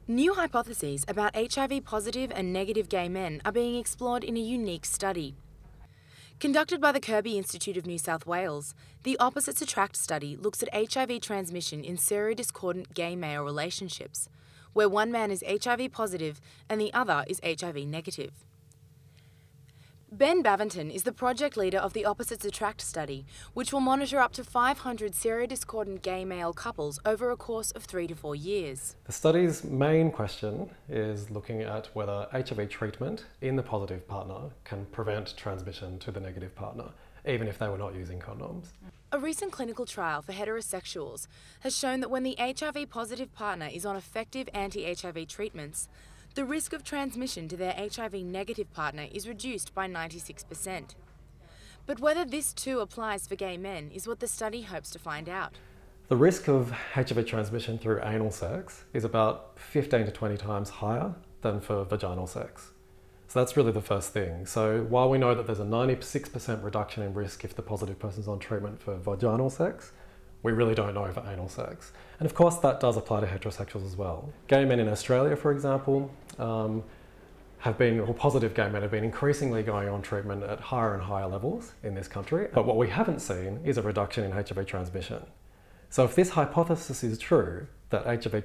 New hypotheses about HIV positive and negative gay men are being explored in a unique study. Conducted by the Kirby Institute of New South Wales, the Opposites Attract study looks at HIV transmission in serodiscordant gay male relationships, where one man is HIV positive and the other is HIV negative. Ben Bavington is the project leader of the Opposites Attract study, which will monitor up to 500 serodiscordant gay male couples over a course of 3 to 4 years. The study's main question is looking at whether HIV treatment in the positive partner can prevent transmission to the negative partner, even if they were not using condoms. A recent clinical trial for heterosexuals has shown that when the HIV positive partner is on effective anti-HIV treatments, the risk of transmission to their HIV negative partner is reduced by 96%. But whether this too applies for gay men is what the study hopes to find out. The risk of HIV transmission through anal sex is about 15 to 20 times higher than for vaginal sex. So that's really the first thing. So while we know that there's a 96% reduction in risk if the positive person's on treatment for vaginal sex, we really don't know for anal sex. And of course that does apply to heterosexuals as well. Gay men in Australia, for example, positive gay men have been increasingly going on treatment at higher and higher levels in this country. But what we haven't seen is a reduction in HIV transmission. So if this hypothesis is true, that HIV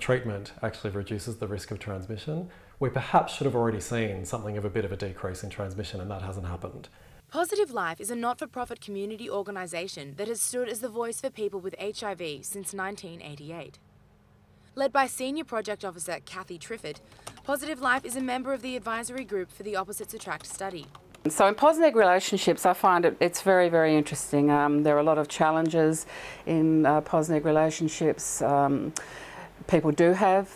treatment actually reduces the risk of transmission, we perhaps should have already seen something of a bit of a decrease in transmission, and that hasn't happened. Positive Life is a not-for-profit community organisation that has stood as the voice for people with HIV since 1988. Led by Senior Project Officer Kathy Triffett, Positive Life is a member of the advisory group for the Opposites Attract study. So in positive relationships, I find it's very, very interesting. There are a lot of challenges in positive relationships. People do have,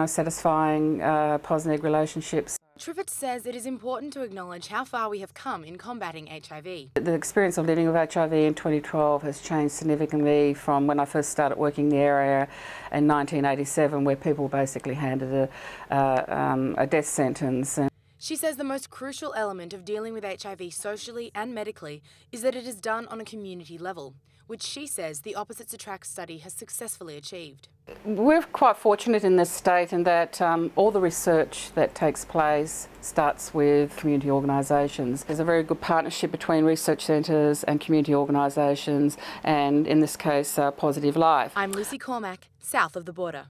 satisfying positive relationships. Triffett says it is important to acknowledge how far we have come in combating HIV. The experience of living with HIV in 2012 has changed significantly from when I first started working in the area in 1987, where people basically handed a death sentence. She says the most crucial element of dealing with HIV socially and medically is that it is done on a community level, which she says the Opposites Attract study has successfully achieved. We're quite fortunate in this state in that all the research that takes place starts with community organisations. There's a very good partnership between research centres and community organisations, and in this case, Positive Life. I'm Lucy Cormack, south of the border.